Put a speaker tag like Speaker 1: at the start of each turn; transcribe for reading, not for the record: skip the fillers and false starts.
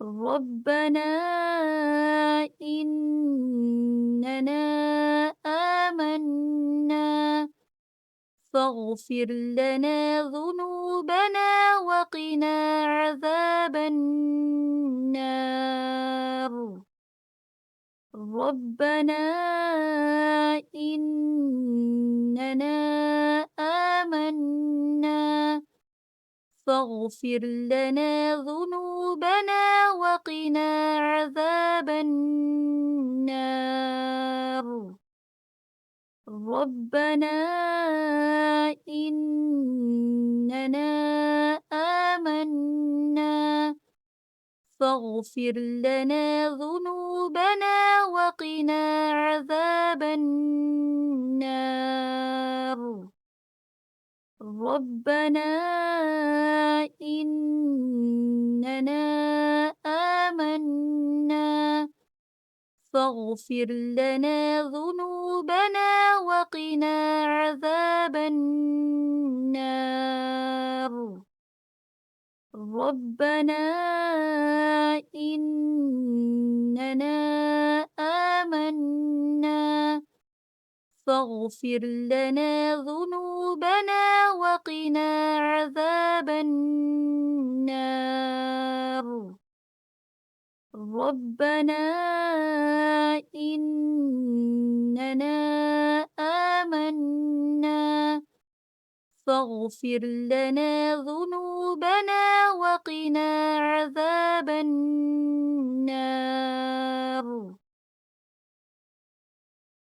Speaker 1: ربنا إننا آمنا فاغفر لنا ذنوبنا وقنا عذاب النار. ربنا إننا آمنا فاغفر لنا ذنوبنا وقنا عذاب النار. ربنا إننا آمنا فاغفر لنا ذنوبنا وقنا عذاب النار. ربنا إننا آمنا فاغفر لنا ذنوبنا وقنا عذاب النار. ربنا إننا آمنا فاغفر لنا ذنوبنا وقنا عذاب النار. ربنا إننا آمنا فاغفر لنا ذنوبنا وقنا عذاب النار.